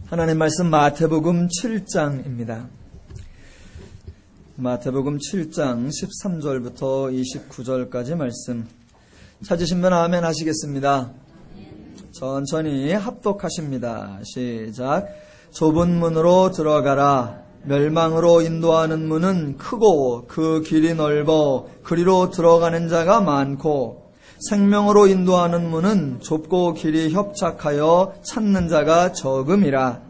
하나님 말씀 마태복음 7장입니다. 마태복음 7장 13절부터 29절까지 말씀 찾으신 분 아멘 하시겠습니다. 천천히 합독하십니다. 시작. 좁은 문으로 들어가라. 멸망으로 인도하는 문은 크고 그 길이 넓어 그리로 들어가는 자가 많고 생명으로 인도하는 문은 좁고 길이 협착하여 찾는 자가 적음이라.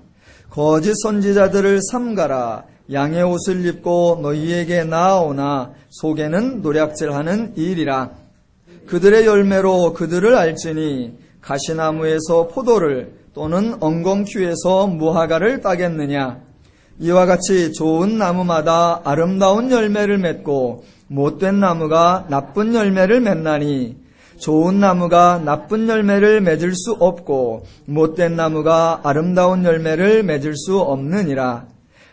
거짓 선지자들을 삼가라. 양의 옷을 입고 너희에게 나아오나 속에는 노략질하는 일이라. 그들의 열매로 그들을 알지니 가시나무에서 포도를 또는 엉겅퀴에서 무화과를 따겠느냐. 이와 같이 좋은 나무마다 아름다운 열매를 맺고 못된 나무가 나쁜 열매를 맺나니 좋은 나무가 나쁜 열매를 맺을 수 없고 못된 나무가 아름다운 열매를 맺을 수 없느니라.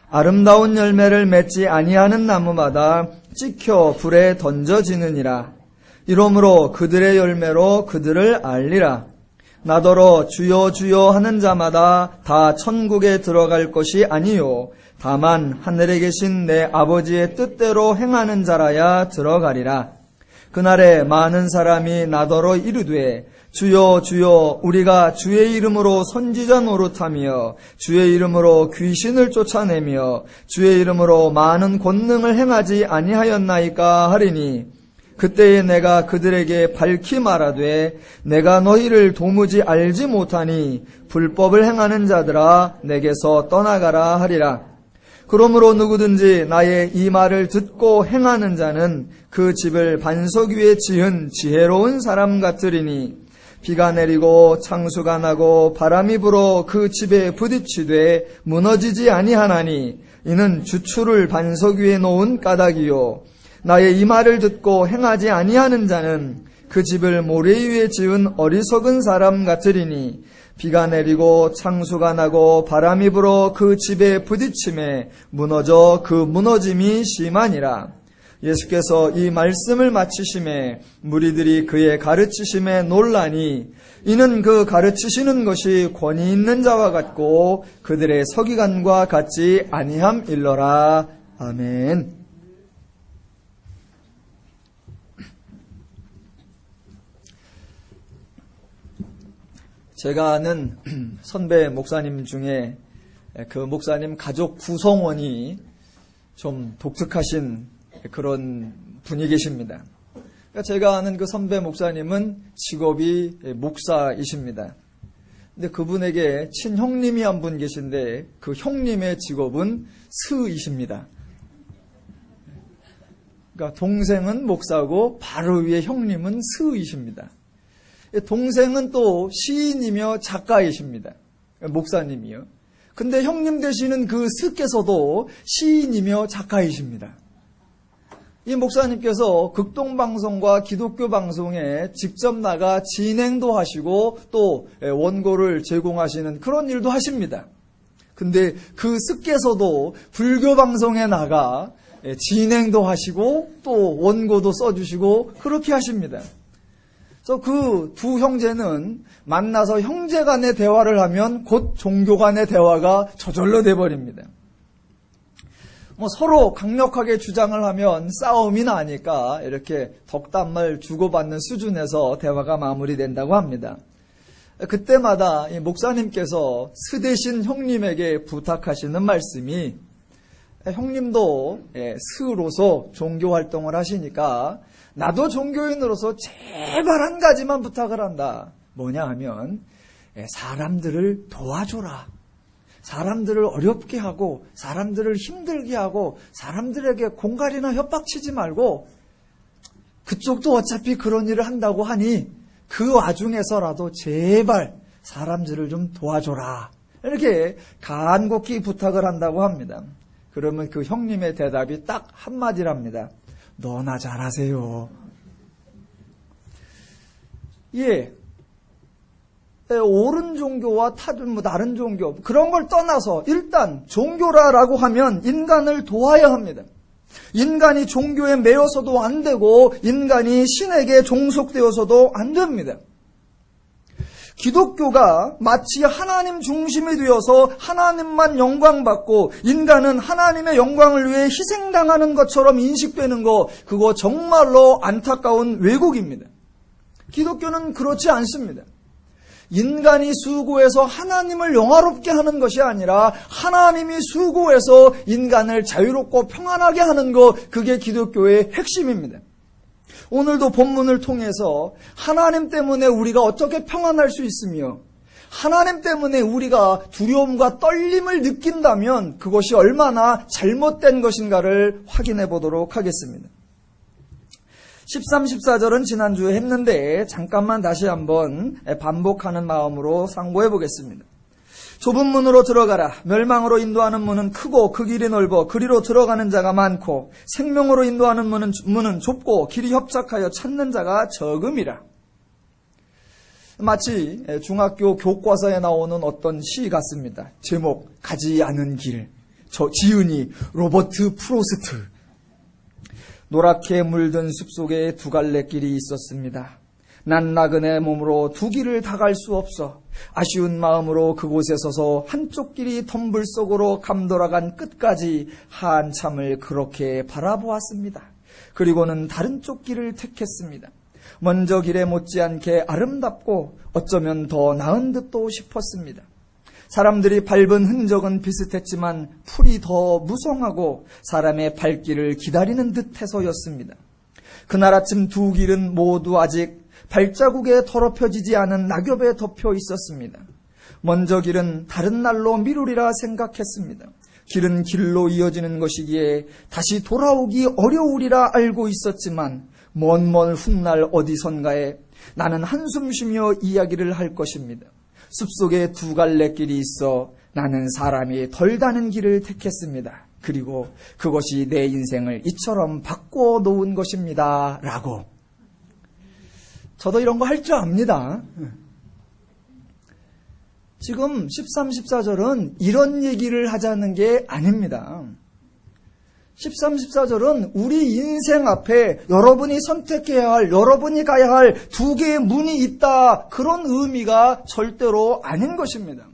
아름다운 열매를 맺지 아니하는 나무마다 찍혀 불에 던져지느니라. 이러므로 그들의 열매로 그들을 알리라. 나더러 주여 주여 하는 자마다 다 천국에 들어갈 것이 아니요 다만 하늘에 계신 내 아버지의 뜻대로 행하는 자라야 들어가리라. 그날에 많은 사람이 나더러 이르되 주여 주여 우리가 주의 이름으로 선지자 노릇하며 주의 이름으로 귀신을 쫓아내며 주의 이름으로 많은 권능을 행하지 아니하였나이까 하리니 그때에 내가 그들에게 밝히 말하되 내가 너희를 도무지 알지 못하니 불법을 행하는 자들아 내게서 떠나가라 하리라. 그러므로 누구든지 나의 이 말을 듣고 행하는 자는 그 집을 반석 위에 지은 지혜로운 사람 같으리니 비가 내리고 창수가 나고 바람이 불어 그 집에 부딪히되 무너지지 아니하나니 이는 주추를 반석 위에 놓은 까닭이요 나의 이 말을 듣고 행하지 아니하는 자는 그 집을 모래 위에 지은 어리석은 사람 같으리니 비가 내리고 창수가 나고 바람이 불어 그 집에 부딪힘에 무너져 그 무너짐이 심하니라. 예수께서 이 말씀을 마치심에 무리들이 그의 가르치심에 놀라니 이는 그 가르치시는 것이 권위 있는 자와 같고 그들의 서기관과 같지 아니함일러라. 아멘. 제가 아는 선배 목사님 중에 그 목사님 가족 구성원이 좀 독특하신 그런 분이 계십니다. 제가 아는 그 선배 목사님은 직업이 목사이십니다. 근데 그분에게 친형님이 한 분 계신데 그 형님의 직업은 스이십니다. 그러니까 동생은 목사고 바로 위에 형님은 스이십니다. 동생은 또 시인이며 작가이십니다. 목사님이요. 근데 형님 되시는 그 스께서도 시인이며 작가이십니다. 이 목사님께서 극동방송과 기독교 방송에 직접 나가 진행도 하시고 또 원고를 제공하시는 그런 일도 하십니다. 근데 그 스께서도 불교 방송에 나가 진행도 하시고 또 원고도 써주시고 그렇게 하십니다. 그래서 그 두 형제는 만나서 형제 간의 대화를 하면 곧 종교 간의 대화가 저절로 돼버립니다. 서로 강력하게 주장을 하면 싸움이 나니까 이렇게 덕담을 주고받는 수준에서 대화가 마무리된다고 합니다. 그때마다 이 목사님께서 스 대신 형님에게 부탁하시는 말씀이 형님도 스로서 종교 활동을 하시니까 나도 종교인으로서 제발 한 가지만 부탁을 한다. 뭐냐 하면 사람들을 도와줘라. 사람들을 어렵게 하고 사람들을 힘들게 하고 사람들에게 공갈이나 협박치지 말고 그쪽도 어차피 그런 일을 한다고 하니 그 와중에서라도 제발 사람들을 좀 도와줘라. 이렇게 간곡히 부탁을 한다고 합니다. 그러면 그 형님의 대답이 딱 한마디랍니다. 너나 잘하세요. 예. 옳은 종교와 다른 종교 그런 걸 떠나서 일단 종교라고 하면 인간을 도와야 합니다. 인간이 종교에 매여서도 안 되고 인간이 신에게 종속되어서도 안 됩니다. 기독교가 마치 하나님 중심이 되어서 하나님만 영광받고 인간은 하나님의 영광을 위해 희생당하는 것처럼 인식되는 거, 그거 정말로 안타까운 왜곡입니다. 기독교는 그렇지 않습니다. 인간이 수고해서 하나님을 영화롭게 하는 것이 아니라 하나님이 수고해서 인간을 자유롭고 평안하게 하는 것, 그게 기독교의 핵심입니다. 오늘도 본문을 통해서 하나님 때문에 우리가 어떻게 평안할 수 있으며 하나님 때문에 우리가 두려움과 떨림을 느낀다면 그것이 얼마나 잘못된 것인가를 확인해 보도록 하겠습니다. 13, 14절은 지난주에 했는데 잠깐만 다시 한번 반복하는 마음으로 상고해 보겠습니다. 좁은 문으로 들어가라. 멸망으로 인도하는 문은 크고 그 길이 넓어 그리로 들어가는 자가 많고 생명으로 인도하는 문은 좁고 길이 협착하여 찾는 자가 적음이라. 마치 중학교 교과서에 나오는 어떤 시 같습니다. 제목 가지 않은 길. 지은이 로버트 프로스트. 노랗게 물든 숲속에 두 갈래 길이 있었습니다. 난 나그네 몸으로 두 길을 다 갈 수 없어 아쉬운 마음으로 그곳에 서서 한쪽 길이 덤불 속으로 감돌아간 끝까지 한참을 그렇게 바라보았습니다. 그리고는 다른 쪽 길을 택했습니다. 먼저 길에 못지않게 아름답고 어쩌면 더 나은 듯도 싶었습니다. 사람들이 밟은 흔적은 비슷했지만 풀이 더 무성하고 사람의 발길을 기다리는 듯해서였습니다. 그날 아침 두 길은 모두 아직 발자국에 더럽혀지지 않은 낙엽에 덮여 있었습니다. 먼저 길은 다른 날로 미루리라 생각했습니다. 길은 길로 이어지는 것이기에 다시 돌아오기 어려우리라 알고 있었지만 먼 훗날 어디선가에 나는 한숨 쉬며 이야기를 할 것입니다. 숲속에 두 갈래 길이 있어 나는 사람이 덜 가는 길을 택했습니다. 그리고 그것이 내 인생을 이처럼 바꿔 놓은 것입니다. 라고. 저도 이런 거 할 줄 압니다. 지금 13, 14절은 이런 얘기를 하자는 게 아닙니다. 13, 14절은 우리 인생 앞에 여러분이 선택해야 할, 여러분이 가야 할 두 개의 문이 있다. 그런 의미가 절대로 아닌 것입니다.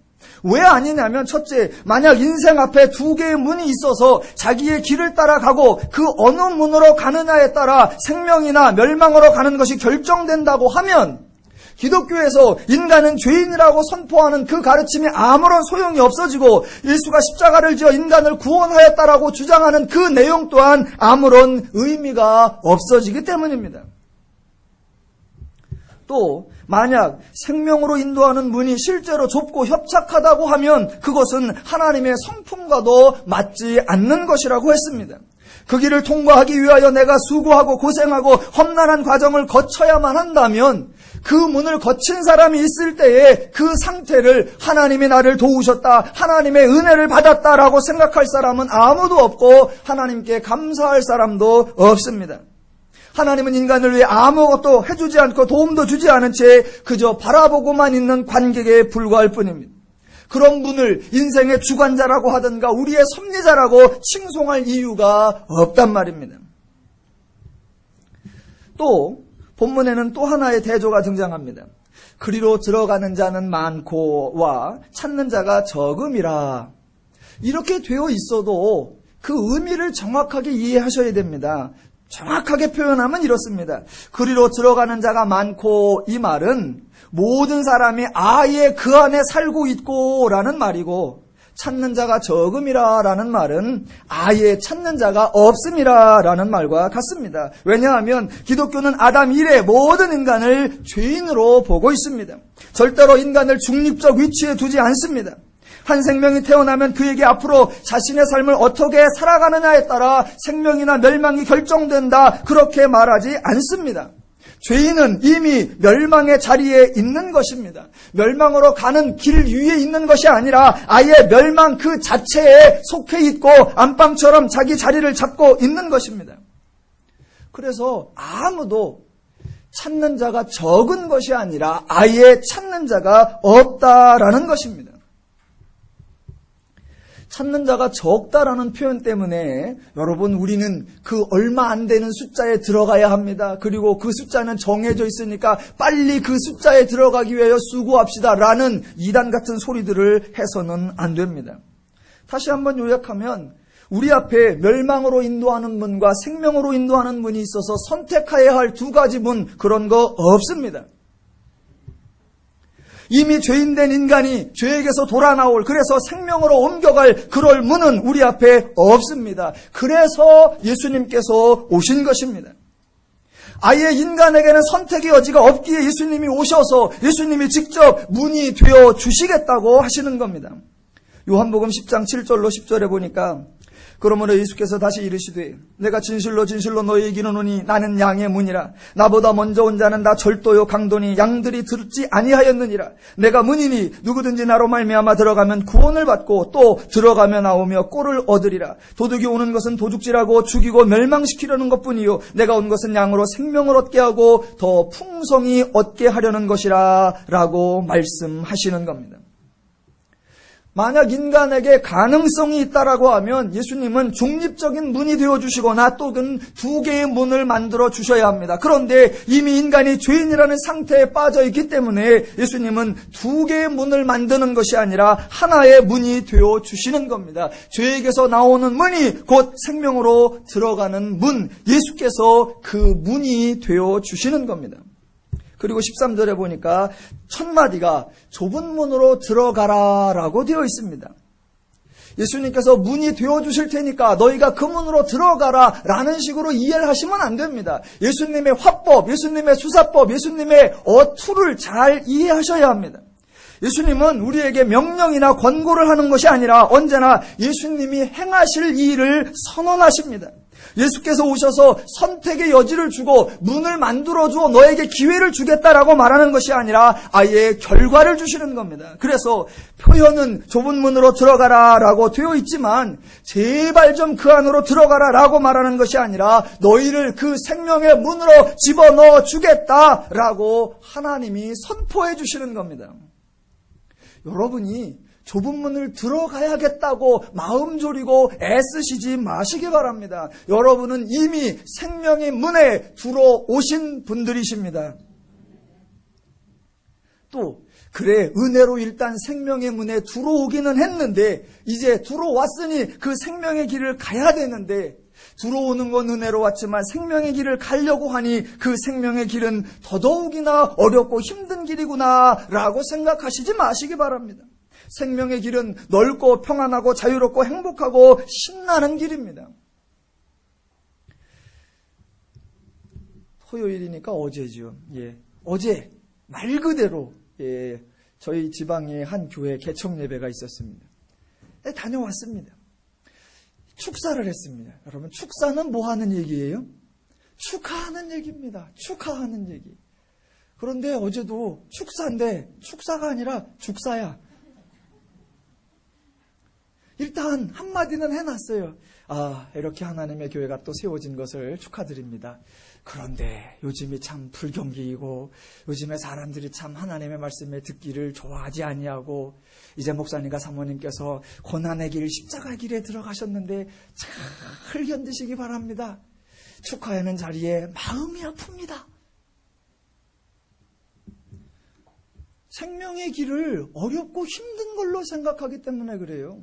왜 아니냐면 첫째, 만약 인생 앞에 두 개의 문이 있어서 자기의 길을 따라가고 그 어느 문으로 가느냐에 따라 생명이나 멸망으로 가는 것이 결정된다고 하면 기독교에서 인간은 죄인이라고 선포하는 그 가르침이 아무런 소용이 없어지고 예수가 십자가를 지어 인간을 구원하였다라고 주장하는 그 내용 또한 아무런 의미가 없어지기 때문입니다. 또 만약 생명으로 인도하는 문이 실제로 좁고 협착하다고 하면 그것은 하나님의 성품과도 맞지 않는 것이라고 했습니다. 그 길을 통과하기 위하여 내가 수고하고 고생하고 험난한 과정을 거쳐야만 한다면 그 문을 거친 사람이 있을 때에 그 상태를 하나님이 나를 도우셨다, 하나님의 은혜를 받았다라고 생각할 사람은 아무도 없고 하나님께 감사할 사람도 없습니다. 하나님은 인간을 위해 아무것도 해주지 않고 도움도 주지 않은 채 그저 바라보고만 있는 관객에 불과할 뿐입니다. 그런 분을 인생의 주관자라고 하든가 우리의 섭리자라고 칭송할 이유가 없단 말입니다. 또 본문에는 또 하나의 대조가 등장합니다. 그리로 들어가는 자는 많고와 찾는 자가 적음이라. 이렇게 되어 있어도 그 의미를 정확하게 이해하셔야 됩니다. 정확하게 표현하면 이렇습니다. 그리로 들어가는 자가 많고, 이 말은 모든 사람이 아예 그 안에 살고 있고 라는 말이고, 찾는 자가 적음이라 라는 말은 아예 찾는 자가 없음이라 라는 말과 같습니다. 왜냐하면 기독교는 아담 이래 모든 인간을 죄인으로 보고 있습니다. 절대로 인간을 중립적 위치에 두지 않습니다. 한 생명이 태어나면 그에게 앞으로 자신의 삶을 어떻게 살아가느냐에 따라 생명이나 멸망이 결정된다, 그렇게 말하지 않습니다. 죄인은 이미 멸망의 자리에 있는 것입니다. 멸망으로 가는 길 위에 있는 것이 아니라 아예 멸망 그 자체에 속해 있고 안방처럼 자기 자리를 잡고 있는 것입니다. 그래서 아무도 찾는 자가 적은 것이 아니라 아예 찾는 자가 없다라는 것입니다. 찾는 자가 적다라는 표현 때문에 여러분 우리는 그 얼마 안 되는 숫자에 들어가야 합니다. 그리고 그 숫자는 정해져 있으니까 빨리 그 숫자에 들어가기 위하여 수고합시다라는 이단 같은 소리들을 해서는 안 됩니다. 다시 한번 요약하면 우리 앞에 멸망으로 인도하는 문과 생명으로 인도하는 문이 있어서 선택해야 할 두 가지 문, 그런 거 없습니다. 이미 죄인된 인간이 죄에게서 돌아 나올, 그래서 생명으로 옮겨갈 그럴 문은 우리 앞에 없습니다. 그래서 예수님께서 오신 것입니다. 아예 인간에게는 선택의 여지가 없기에 예수님이 오셔서 예수님이 직접 문이 되어 주시겠다고 하시는 겁니다. 요한복음 10장 7절로 10절에 보니까 그러므로 예수께서 다시 이르시되 내가 진실로 진실로 너희에게 이르노니 나는 양의 문이라. 나보다 먼저 온 자는 나 절도요 강도니 양들이 듣지 아니하였느니라. 내가 문이니 누구든지 나로 말미암아 들어가면 구원을 받고 또 들어가며 나오며 꼴을 얻으리라. 도둑이 오는 것은 도둑질하고 죽이고 멸망시키려는 것뿐이요 내가 온 것은 양으로 생명을 얻게 하고 더 풍성히 얻게 하려는 것이라 라고 말씀하시는 겁니다. 만약 인간에게 가능성이 있다라고 하면 예수님은 중립적인 문이 되어주시거나 또는 두 개의 문을 만들어 주셔야 합니다. 그런데 이미 인간이 죄인이라는 상태에 빠져 있기 때문에 예수님은 두 개의 문을 만드는 것이 아니라 하나의 문이 되어주시는 겁니다. 죄에게서 나오는 문이 곧 생명으로 들어가는 문, 예수께서 그 문이 되어주시는 겁니다. 그리고 13절에 보니까 첫 마디가 좁은 문으로 들어가라 라고 되어 있습니다. 예수님께서 문이 되어주실 테니까 너희가 그 문으로 들어가라 라는 식으로 이해를 하시면 안 됩니다. 예수님의 화법, 예수님의 수사법, 예수님의 어투를 잘 이해하셔야 합니다. 예수님은 우리에게 명령이나 권고를 하는 것이 아니라 언제나 예수님이 행하실 일을 선언하십니다. 예수께서 오셔서 선택의 여지를 주고 문을 만들어주어 너에게 기회를 주겠다라고 말하는 것이 아니라 아예 결과를 주시는 겁니다. 그래서 표현은 좁은 문으로 들어가라 라고 되어 있지만 제발 좀 그 안으로 들어가라 라고 말하는 것이 아니라 너희를 그 생명의 문으로 집어넣어 주겠다라고 하나님이 선포해 주시는 겁니다. 여러분이 좁은 문을 들어가야겠다고 마음 졸이고 애쓰시지 마시기 바랍니다. 여러분은 이미 생명의 문에 들어오신 분들이십니다. 또 그래 은혜로 일단 생명의 문에 들어오기는 했는데 이제 들어왔으니 그 생명의 길을 가야 되는데 들어오는 건 은혜로 왔지만 생명의 길을 가려고 하니 그 생명의 길은 더더욱이나 어렵고 힘든 길이구나 라고 생각하시지 마시기 바랍니다. 생명의 길은 넓고 평안하고 자유롭고 행복하고 신나는 길입니다. 토요일이니까 어제죠. 어제 말 그대로 저희 지방에 한 교회 개척 예배가 있었습니다. 다녀왔습니다. 축사를 했습니다. 여러분 축사는 뭐 하는 얘기예요? 축하하는 얘기입니다. 축하하는 얘기. 그런데 어제도 축사인데 축사가 아니라 죽사야. 일단 한마디는 해놨어요. 이렇게 하나님의 교회가 또 세워진 것을 축하드립니다. 그런데 요즘이 참 불경기이고 요즘에 사람들이 참 하나님의 말씀에 듣기를 좋아하지 아니하고 이제 목사님과 사모님께서 고난의 길, 십자가 길에 들어가셨는데 잘 견디시기 바랍니다. 축하하는 자리에 마음이 아픕니다. 생명의 길을 어렵고 힘든 걸로 생각하기 때문에 그래요.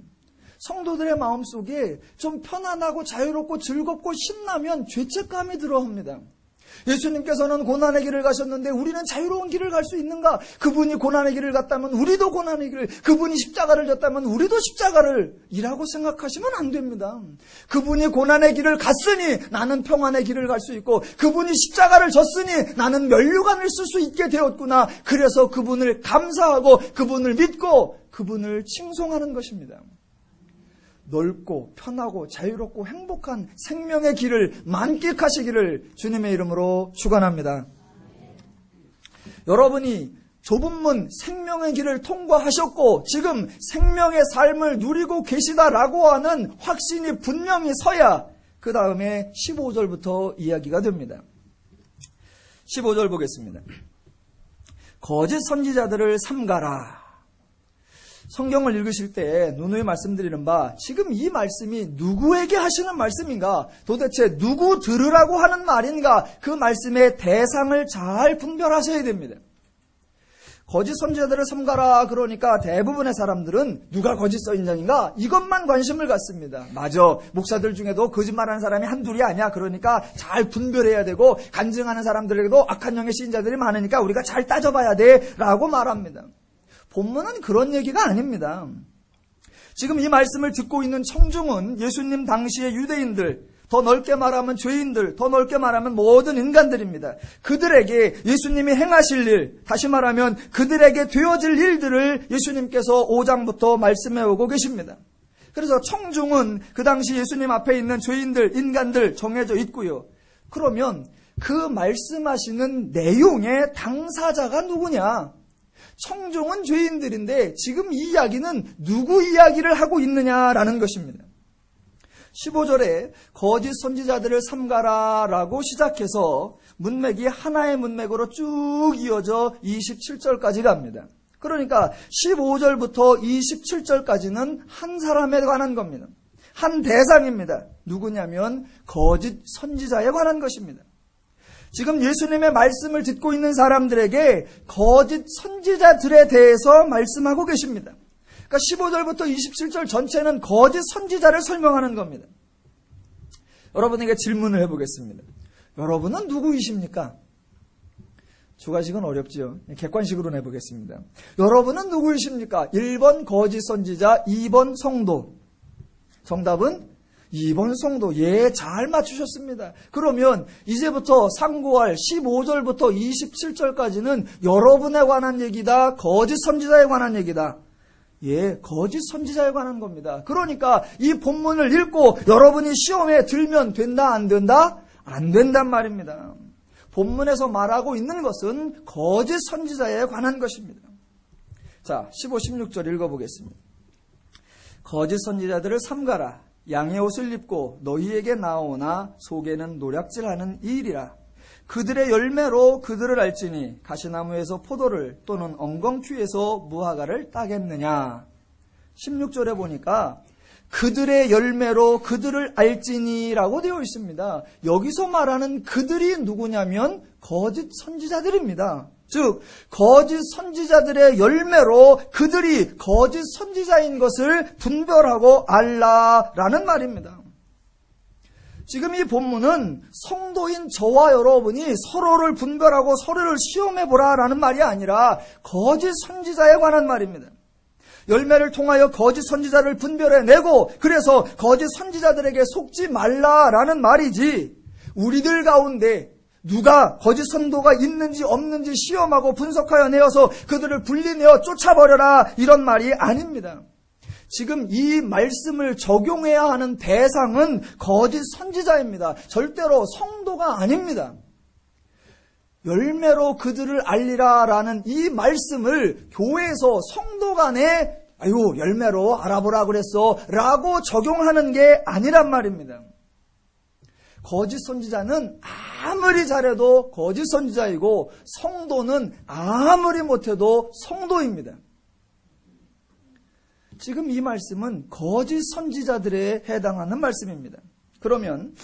성도들의 마음속에 좀 편안하고 자유롭고 즐겁고 신나면 죄책감이 들어옵니다. 예수님께서는 고난의 길을 가셨는데 우리는 자유로운 길을 갈 수 있는가? 그분이 고난의 길을 갔다면 우리도 고난의 길을, 그분이 십자가를 졌다면 우리도 십자가를 이라고 생각하시면 안 됩니다. 그분이 고난의 길을 갔으니 나는 평안의 길을 갈 수 있고 그분이 십자가를 졌으니 나는 면류관을 쓸 수 있게 되었구나. 그래서 그분을 감사하고 그분을 믿고 그분을 칭송하는 것입니다. 넓고 편하고 자유롭고 행복한 생명의 길을 만끽하시기를 주님의 이름으로 축원합니다. 여러분이 좁은 문 생명의 길을 통과하셨고 지금 생명의 삶을 누리고 계시다라고 하는 확신이 분명히 서야 그 다음에 15절부터 이야기가 됩니다. 15절 보겠습니다. 거짓 선지자들을 삼가라. 성경을 읽으실 때 누누이 말씀드리는 바 지금 이 말씀이 누구에게 하시는 말씀인가? 도대체 누구 들으라고 하는 말인가? 그 말씀의 대상을 잘 분별하셔야 됩니다. 거짓 선지자들을 삼가라 그러니까 대부분의 사람들은 누가 거짓 선지자인가? 이것만 관심을 갖습니다. 맞아. 목사들 중에도 거짓말하는 사람이 한둘이 아니야. 그러니까 잘 분별해야 되고 간증하는 사람들에게도 악한 영의 시인자들이 많으니까 우리가 잘 따져봐야 돼 라고 말합니다. 본문은 그런 얘기가 아닙니다. 지금 이 말씀을 듣고 있는 청중은 예수님 당시의 유대인들, 더 넓게 말하면 죄인들, 더 넓게 말하면 모든 인간들입니다. 그들에게 예수님이 행하실 일, 다시 말하면 그들에게 되어질 일들을 예수님께서 5장부터 말씀해 오고 계십니다. 그래서 청중은 그 당시 예수님 앞에 있는 죄인들, 인간들 정해져 있고요. 그러면 그 말씀하시는 내용의 당사자가 누구냐? 청중은 죄인들인데 지금 이 이야기는 누구 이야기를 하고 있느냐라는 것입니다. 15절에 거짓 선지자들을 삼가라 라고 시작해서 문맥이 하나의 문맥으로 쭉 이어져 27절까지 갑니다. 그러니까 15절부터 27절까지는 한 사람에 관한 겁니다. 한 대상입니다. 누구냐면 거짓 선지자에 관한 것입니다. 지금 예수님의 말씀을 듣고 있는 사람들에게 거짓 선지자들에 대해서 말씀하고 계십니다. 그러니까 15절부터 27절 전체는 거짓 선지자를 설명하는 겁니다. 여러분에게 질문을 해보겠습니다. 여러분은 누구이십니까? 주관식은 어렵지요. 객관식으로 내보겠습니다. 여러분은 누구이십니까? 1번 거짓 선지자, 2번 성도. 정답은 2번 성도. 예, 잘 맞추셨습니다. 그러면 이제부터 상고할 15절부터 27절까지는 여러분에 관한 얘기다. 거짓 선지자에 관한 얘기다. 예, 거짓 선지자에 관한 겁니다. 그러니까 이 본문을 읽고 여러분이 시험에 들면 된다, 안 된다? 안 된단 말입니다. 본문에서 말하고 있는 것은 거짓 선지자에 관한 것입니다. 자, 15, 16절 읽어보겠습니다. 거짓 선지자들을 삼가라. 양의 옷을 입고 너희에게 나오나 속에는 노략질하는 이일이라. 그들의 열매로 그들을 알지니 가시나무에서 포도를 또는 엉겅퀴에서 무화과를 따겠느냐. 16절에 보니까 그들의 열매로 그들을 알지니라고 되어 있습니다. 여기서 말하는 그들이 누구냐면 거짓 선지자들입니다. 즉 거짓 선지자들의 열매로 그들이 거짓 선지자인 것을 분별하고 알라라는 말입니다. 지금 이 본문은 성도인 저와 여러분이 서로를 분별하고 서로를 시험해보라라는 말이 아니라 거짓 선지자에 관한 말입니다. 열매를 통하여 거짓 선지자를 분별해내고 그래서 거짓 선지자들에게 속지 말라라는 말이지, 우리들 가운데 누가 거짓 선도가 있는지 없는지 시험하고 분석하여 내어서 그들을 분리내어 쫓아버려라 이런 말이 아닙니다. 지금 이 말씀을 적용해야 하는 대상은 거짓 선지자입니다. 절대로 성도가 아닙니다. 열매로 그들을 알리라라는 이 말씀을 교회에서 성도 간에 아유 열매로 알아보라 그랬어 라고 적용하는 게 아니란 말입니다. 거짓 선지자는 아무리 잘해도 거짓 선지자이고 성도는 아무리 못해도 성도입니다. 지금 이 말씀은 거짓 선지자들에 해당하는 말씀입니다. 그러면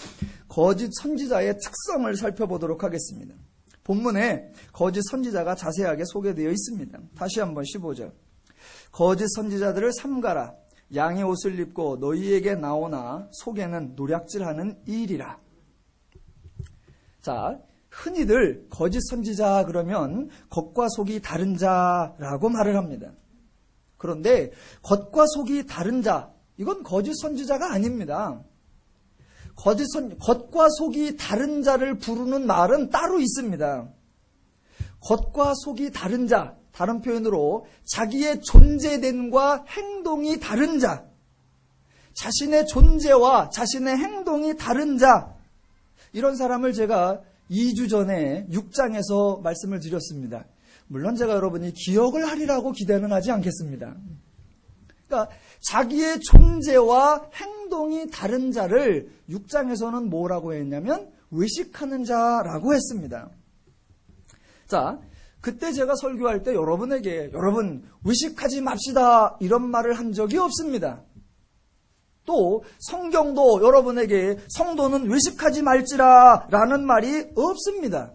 거짓 선지자의 특성을 살펴보도록 하겠습니다. 본문에 거짓 선지자가 자세하게 소개되어 있습니다. 다시 한번 15절. 거짓 선지자들을 삼가라. 양의 옷을 입고 너희에게 나오나 속에는 노략질하는 이일이라. 자, 흔히들 거짓 선지자 그러면 겉과 속이 다른 자라고 말을 합니다. 그런데 겉과 속이 다른 자, 이건 거짓 선지자가 아닙니다. 겉과 속이 다른 자를 부르는 말은 따로 있습니다. 겉과 속이 다른 자, 다른 표현으로 자기의 존재됨과 행동이 다른 자, 자신의 존재와 자신의 행동이 다른 자, 이런 사람을 제가 2주 전에 6장에서 말씀을 드렸습니다. 물론 제가 여러분이 기억을 하리라고 기대는 하지 않겠습니다. 그러니까 자기의 존재와 행동이 다른 자를 6장에서는 뭐라고 했냐면 외식하는 자라고 했습니다. 자, 그때 제가 설교할 때 여러분에게 여러분 의식하지 맙시다 이런 말을 한 적이 없습니다. 또 성경도 여러분에게 성도는 의식하지 말지라 라는 말이 없습니다.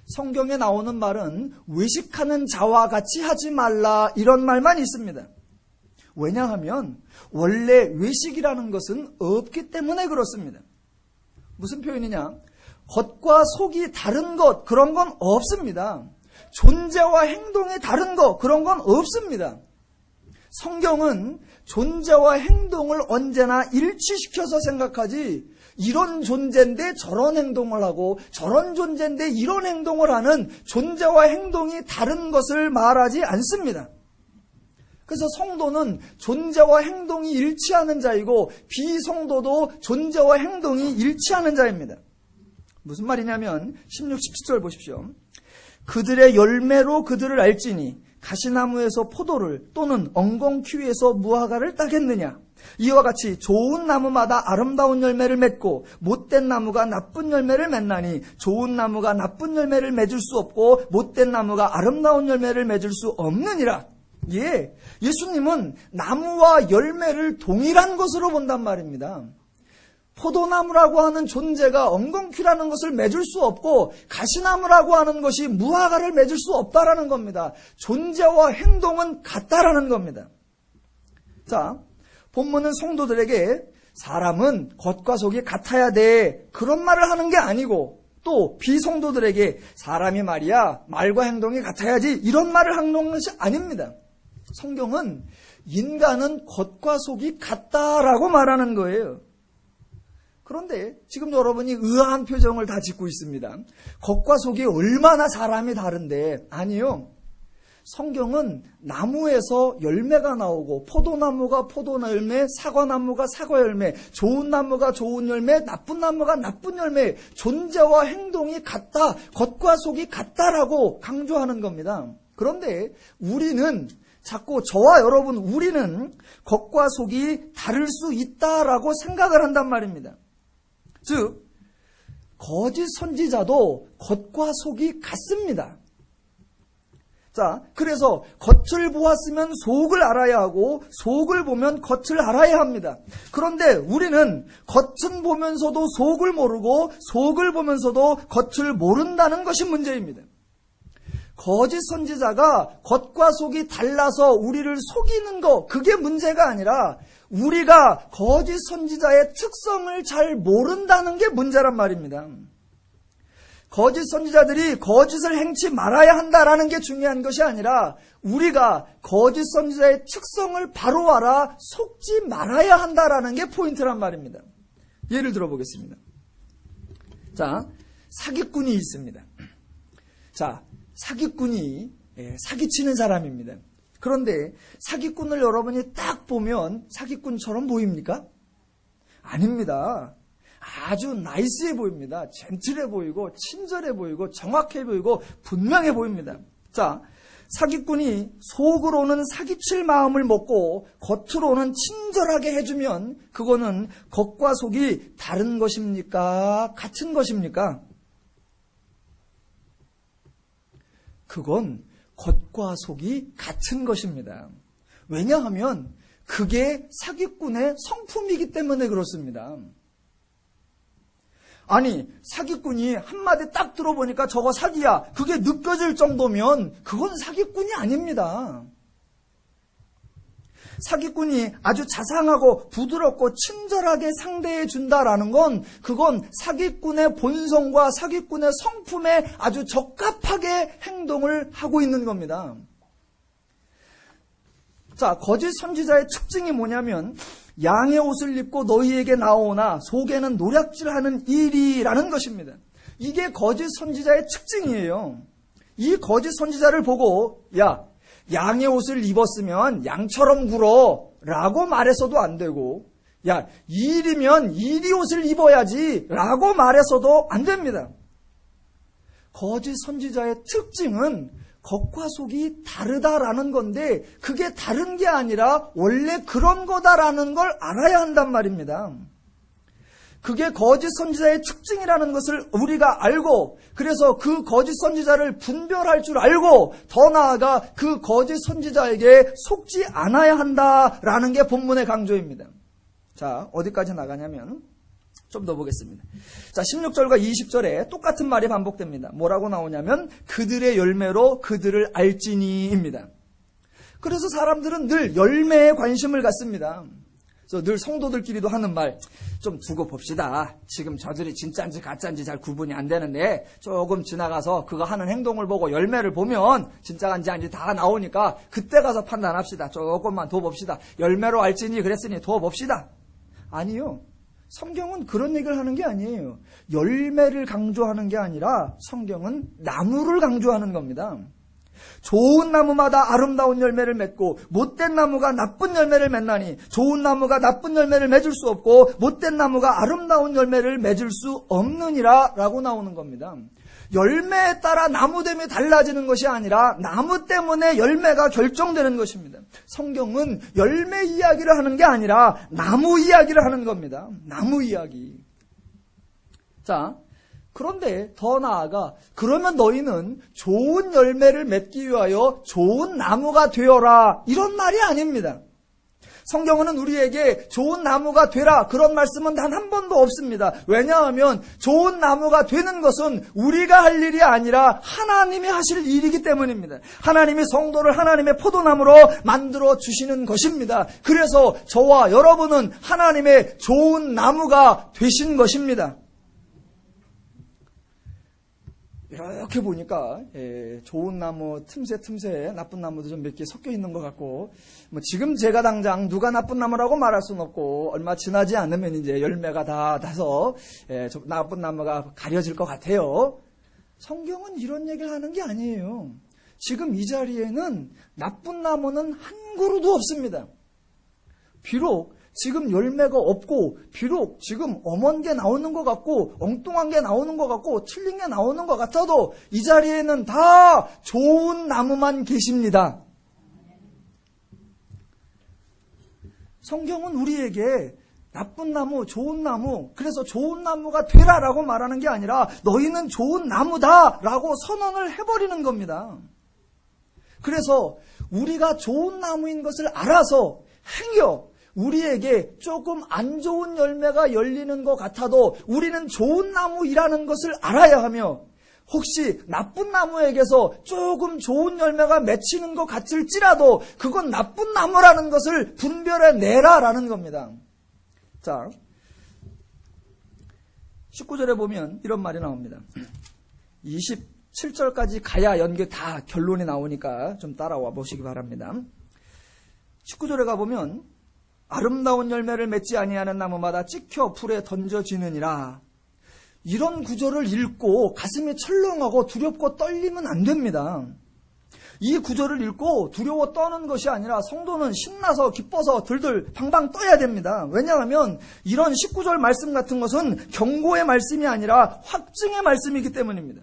성경에 나오는 말은 외식하는 자와 같이 하지 말라 이런 말만 있습니다. 왜냐하면 원래 외식이라는 것은 없기 때문에 그렇습니다. 무슨 표현이냐? 겉과 속이 다른 것 그런 건 없습니다. 존재와 행동이 다른 것 그런 건 없습니다. 성경은 존재와 행동을 언제나 일치시켜서 생각하지 이런 존재인데 저런 행동을 하고 저런 존재인데 이런 행동을 하는 존재와 행동이 다른 것을 말하지 않습니다. 그래서 성도는 존재와 행동이 일치하는 자이고 비성도도 존재와 행동이 일치하는 자입니다. 무슨 말이냐면 16, 17절 보십시오. 그들의 열매로 그들을 알지니 가시나무에서 포도를 또는 엉겅퀴에서 무화과를 따겠느냐. 이와 같이 좋은 나무마다 아름다운 열매를 맺고 못된 나무가 나쁜 열매를 맺나니 좋은 나무가 나쁜 열매를 맺을 수 없고 못된 나무가 아름다운 열매를 맺을 수 없느니라. 예, 예수님은 나무와 열매를 동일한 것으로 본단 말입니다. 포도나무라고 하는 존재가 엉겅퀴라는 것을 맺을 수 없고 가시나무라고 하는 것이 무화과를 맺을 수 없다라는 겁니다. 존재와 행동은 같다라는 겁니다. 자, 본문은 성도들에게 사람은 겉과 속이 같아야 돼 그런 말을 하는 게 아니고 또 비성도들에게 사람이 말이야 말과 행동이 같아야지 이런 말을 하는 것이 아닙니다. 성경은 인간은 겉과 속이 같다라고 말하는 거예요. 그런데 지금 여러분이 의아한 표정을 다 짓고 있습니다. 겉과 속이 얼마나 사람이 다른데 아니요. 성경은 나무에서 열매가 나오고 포도나무가 포도열매, 사과나무가 사과열매, 좋은 나무가 좋은 열매, 나쁜 나무가 나쁜 열매, 존재와 행동이 같다, 겉과 속이 같다라고 강조하는 겁니다. 그런데 우리는 자꾸 저와 여러분 우리는 겉과 속이 다를 수 있다라고 생각을 한단 말입니다. 즉 거짓 선지자도 겉과 속이 같습니다. 자, 그래서 겉을 보았으면 속을 알아야 하고 속을 보면 겉을 알아야 합니다. 그런데 우리는 겉은 보면서도 속을 모르고 속을 보면서도 겉을 모른다는 것이 문제입니다. 거짓 선지자가 겉과 속이 달라서 우리를 속이는 거 그게 문제가 아니라 우리가 거짓 선지자의 특성을 잘 모른다는 게 문제란 말입니다. 거짓 선지자들이 거짓을 행치 말아야 한다라는 게 중요한 것이 아니라 우리가 거짓 선지자의 특성을 바로 알아 속지 말아야 한다라는 게 포인트란 말입니다. 예를 들어보겠습니다. 자, 사기꾼이 있습니다. 자, 사기꾼이 사기치는 사람입니다. 그런데 사기꾼을 여러분이 딱 보면 사기꾼처럼 보입니까? 아닙니다. 아주 나이스해 보입니다. 젠틀해 보이고 친절해 보이고 정확해 보이고 분명해 보입니다. 자, 사기꾼이 속으로는 사기칠 마음을 먹고 겉으로는 친절하게 해주면 그거는 겉과 속이 다른 것입니까? 같은 것입니까? 그건 겉과 속이 같은 것입니다. 왜냐하면 그게 사기꾼의 성품이기 때문에 그렇습니다. 아니, 사기꾼이 한마디 딱 들어보니까 저거 사기야. 그게 느껴질 정도면 그건 사기꾼이 아닙니다. 사기꾼이 아주 자상하고 부드럽고 친절하게 상대해 준다라는 건 그건 사기꾼의 본성과 사기꾼의 성품에 아주 적합하게 행동을 하고 있는 겁니다. 자, 거짓 선지자의 특징이 뭐냐면 양의 옷을 입고 너희에게 나오나 속에는 노략질하는 일이라는 것입니다. 이게 거짓 선지자의 특징이에요. 이 거짓 선지자를 보고 야, 양의 옷을 입었으면 양처럼 굴어 라고 말해서도 안 되고 야, 일이면 이리 옷을 입어야지 라고 말해서도 안 됩니다. 거짓 선지자의 특징은 겉과 속이 다르다라는 건데 그게 다른 게 아니라 원래 그런 거다라는 걸 알아야 한단 말입니다. 그게 거짓 선지자의 특징이라는 것을 우리가 알고, 그래서 그 거짓 선지자를 분별할 줄 알고, 더 나아가 그 거짓 선지자에게 속지 않아야 한다라는 게 본문의 강조입니다. 자, 어디까지 나가냐면 좀 더 보겠습니다. 자, 16절과 20절에 똑같은 말이 반복됩니다. 뭐라고 나오냐면 그들의 열매로 그들을 알지니입니다. 그래서 사람들은 늘 열매에 관심을 갖습니다. 그래서 늘 성도들끼리도 하는 말, 좀 두고 봅시다. 지금 저들이 진짜인지 가짜인지 잘 구분이 안 되는데 조금 지나가서 그거 하는 행동을 보고 열매를 보면 진짜인지 아닌지 다 나오니까 그때 가서 판단합시다. 조금만 더 봅시다. 열매로 알지니 그랬으니 더 봅시다. 아니요. 성경은 그런 얘기를 하는 게 아니에요. 열매를 강조하는 게 아니라 성경은 나무를 강조하는 겁니다. 좋은 나무마다 아름다운 열매를 맺고 못된 나무가 나쁜 열매를 맺나니 좋은 나무가 나쁜 열매를 맺을 수 없고 못된 나무가 아름다운 열매를 맺을 수 없느니라 라고 나오는 겁니다. 열매에 따라 나무됨이 달라지는 것이 아니라 나무 때문에 열매가 결정되는 것입니다. 성경은 열매 이야기를 하는 게 아니라 나무 이야기를 하는 겁니다. 나무 이야기. 자, 그런데 더 나아가 그러면 너희는 좋은 열매를 맺기 위하여 좋은 나무가 되어라 이런 말이 아닙니다. 성경은 우리에게 좋은 나무가 되라 그런 말씀은 단 한 번도 없습니다. 왜냐하면 좋은 나무가 되는 것은 우리가 할 일이 아니라 하나님이 하실 일이기 때문입니다. 하나님이 성도를 하나님의 포도나무로 만들어 주시는 것입니다. 그래서 저와 여러분은 하나님의 좋은 나무가 되신 것입니다. 이렇게 보니까 좋은 나무 틈새 나쁜 나무도 좀 몇 개 섞여 있는 것 같고, 뭐 지금 제가 당장 누가 나쁜 나무라고 말할 수는 없고 얼마 지나지 않으면 이제 열매가 다 나서 나쁜 나무가 가려질 것 같아요. 성경은 이런 얘기를 하는 게 아니에요. 지금 이 자리에는 나쁜 나무는 한 그루도 없습니다. 비록 지금 열매가 없고 비록 지금 엄한 게 나오는 것 같고 엉뚱한 게 나오는 것 같고 틀린 게 나오는 것 같아도 이 자리에는 다 좋은 나무만 계십니다. 성경은 우리에게 나쁜 나무, 좋은 나무, 그래서 좋은 나무가 되라라고 말하는 게 아니라 너희는 좋은 나무다라고 선언을 해버리는 겁니다. 그래서 우리가 좋은 나무인 것을 알아서 행여 우리에게 조금 안 좋은 열매가 열리는 것 같아도 우리는 좋은 나무이라는 것을 알아야 하며, 혹시 나쁜 나무에게서 조금 좋은 열매가 맺히는 것 같을지라도 그건 나쁜 나무라는 것을 분별해내라라는 겁니다. 자, 19절에 보면 이런 말이 나옵니다. 27절까지 가야 연결 다 결론이 나오니까 좀 따라와 보시기 바랍니다. 19절에 가보면 아름다운 열매를 맺지 아니하는 나무마다 찍혀 불에 던져지느니라. 이런 구절을 읽고 가슴이 철렁하고 두렵고 떨리면 안 됩니다. 이 구절을 읽고 두려워 떠는 것이 아니라 성도는 신나서 기뻐서 들들 방방 떠야 됩니다. 왜냐하면 이런 19절 말씀 같은 것은 경고의 말씀이 아니라 확증의 말씀이기 때문입니다.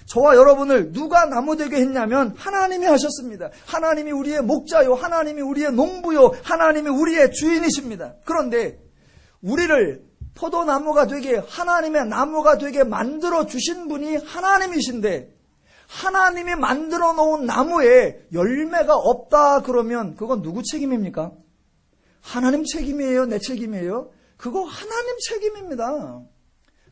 저와 여러분을 누가 나무되게 했냐면 하나님이 하셨습니다. 하나님이 우리의 목자요, 하나님이 우리의 농부요, 하나님이 우리의 주인이십니다. 그런데 우리를 포도나무가 되게, 하나님의 나무가 되게 만들어 주신 분이 하나님이신데, 하나님이 만들어 놓은 나무에 열매가 없다 그러면 그건 누구 책임입니까? 하나님 책임이에요? 내 책임이에요? 그거 하나님 책임입니다.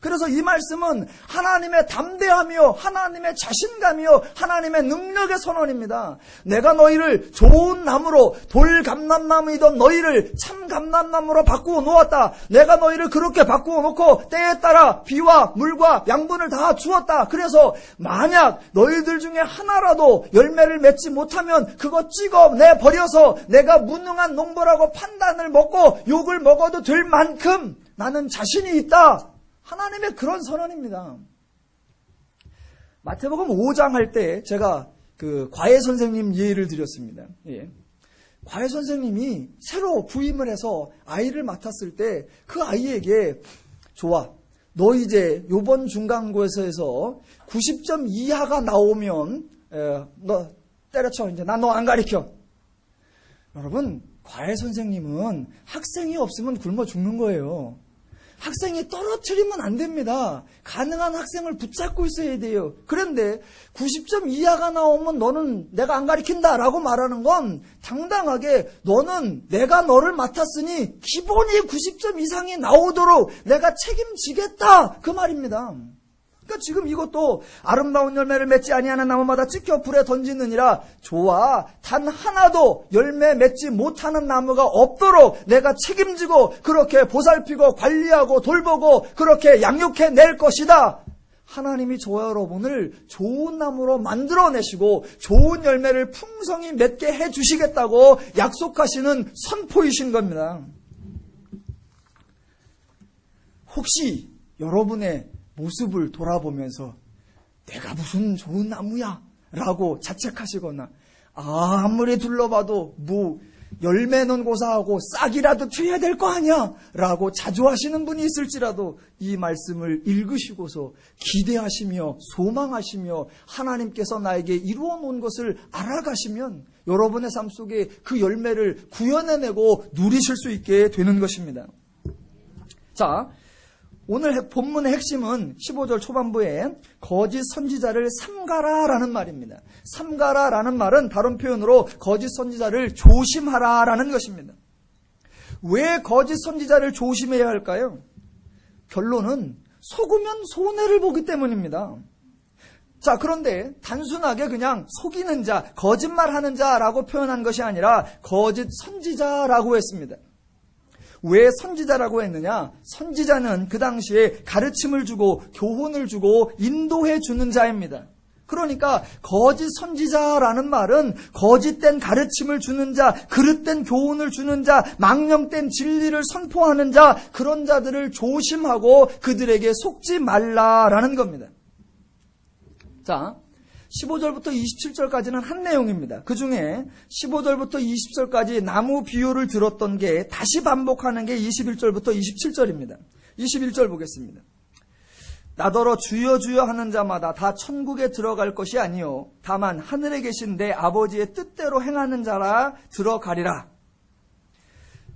그래서 이 말씀은 하나님의 담대함이요, 하나님의 자신감이요, 하나님의 능력의 선언입니다. 내가 너희를 좋은 나무로, 돌감람나무이던 너희를 참감람나무로 바꾸어 놓았다. 내가 너희를 그렇게 바꾸어 놓고 때에 따라 비와 물과 양분을 다 주었다. 그래서 만약 너희들 중에 하나라도 열매를 맺지 못하면 그거 찍어내버려서 내가 무능한 농부라고 판단을 먹고 욕을 먹어도 될 만큼 나는 자신이 있다. 하나님의 그런 선언입니다. 마태복음 5장 할 때 제가 그 과외 선생님 예를 드렸습니다. 예. 과외 선생님이 새로 부임을 해서 아이를 맡았을 때 그 아이에게 좋아, 너 이제 요번 중간고사에서 90점 이하가 나오면 너 때려쳐. 이제 난 너 안 가르쳐. 여러분, 과외 선생님은 학생이 없으면 굶어 죽는 거예요. 학생이 떨어뜨리면 안 됩니다. 가능한 학생을 붙잡고 있어야 돼요. 그런데 90점 이하가 나오면 너는 내가 안 가르친다 라고 말하는 건 당당하게 너는 내가 너를 맡았으니 기본이 90점 이상이 나오도록 내가 책임지겠다 그 말입니다. 그러니까 지금 이것도 아름다운 열매를 맺지 아니하는 나무마다 찢겨 불에 던지느니라. 좋아, 단 하나도 열매 맺지 못하는 나무가 없도록 내가 책임지고 그렇게 보살피고 관리하고 돌보고 그렇게 양육해 낼 것이다. 하나님이 저와 여러분을 좋은 나무로 만들어내시고 좋은 열매를 풍성히 맺게 해주시겠다고 약속하시는 선포이신 겁니다. 혹시 여러분의 모습을 돌아보면서 내가 무슨 좋은 나무야 라고 자책하시거나 아무리 둘러봐도 열매는 고사하고 싹이라도 튀어야 될 거 아니야 라고 자조하시는 분이 있을지라도 이 말씀을 읽으시고서 기대하시며 소망하시며 하나님께서 나에게 이루어 놓은 것을 알아가시면 여러분의 삶 속에 그 열매를 구현해내고 누리실 수 있게 되는 것입니다. 자, 오늘 본문의 핵심은 15절 초반부에 거짓 선지자를 삼가라라는 말입니다. 삼가라라는 말은 다른 표현으로 거짓 선지자를 조심하라라는 것입니다. 왜 거짓 선지자를 조심해야 할까요? 결론은 속으면 손해를 보기 때문입니다. 자, 그런데 단순하게 그냥 속이는 자, 거짓말하는 자라고 표현한 것이 아니라 거짓 선지자라고 했습니다. 왜 선지자라고 했느냐? 선지자는 그 당시에 가르침을 주고 교훈을 주고 인도해 주는 자입니다. 그러니까 거짓 선지자라는 말은 거짓된 가르침을 주는 자, 그릇된 교훈을 주는 자, 망령된 진리를 선포하는 자, 그런 자들을 조심하고 그들에게 속지 말라라는 겁니다. 자, 15절부터 27절까지는 한 내용입니다. 그 중에 15절부터 20절까지 나무 비유를 들었던 게 다시 반복하는 게 21절부터 27절입니다. 21절 보겠습니다. 나더러 주여 주여 하는 자마다 다 천국에 들어갈 것이 아니요 다만 하늘에 계신 내 아버지의 뜻대로 행하는 자라 들어가리라.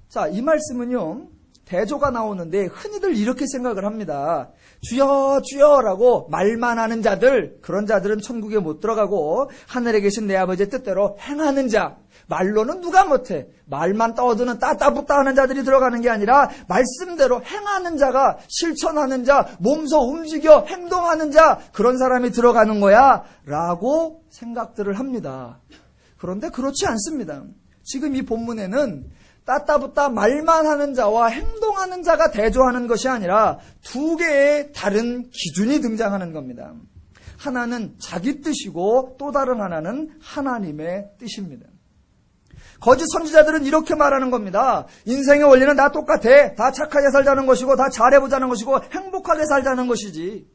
자, 이 말씀은요, 대조가 나오는데 흔히들 이렇게 생각을 합니다. 주여 주여라고 말만 하는 자들, 그런 자들은 천국에 못 들어가고 하늘에 계신 내 아버지의 뜻대로 행하는 자, 말로는 누가 못해, 말만 떠드는 따따붙다 하는 자들이 들어가는 게 아니라 말씀대로 행하는 자가, 실천하는 자, 몸소 움직여 행동하는 자, 그런 사람이 들어가는 거야 라고 생각들을 합니다. 그런데 그렇지 않습니다. 지금 이 본문에는 따따붙다 말만 하는 자와 행동하는 자가 대조하는 것이 아니라 두 개의 다른 기준이 등장하는 겁니다. 하나는 자기 뜻이고 또 다른 하나는 하나님의 뜻입니다. 거짓 선지자들은 이렇게 말하는 겁니다. 인생의 원리는 다 똑같아. 다 착하게 살자는 것이고 다 잘해보자는 것이고 행복하게 살자는 것이지.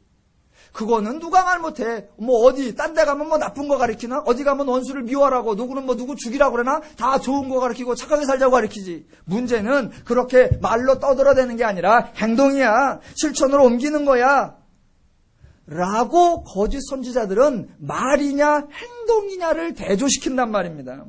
그거는 누가 말 못해. 어디 딴 데 가면 나쁜 거 가르치나? 어디 가면 원수를 미워하라고, 누구는 누구 죽이라고 그러나? 다 좋은 거 가르치고 착하게 살자고 가르치지. 문제는 그렇게 말로 떠들어대는 게 아니라 행동이야. 실천으로 옮기는 거야. 라고 거짓 선지자들은 말이냐 행동이냐를 대조시킨단 말입니다.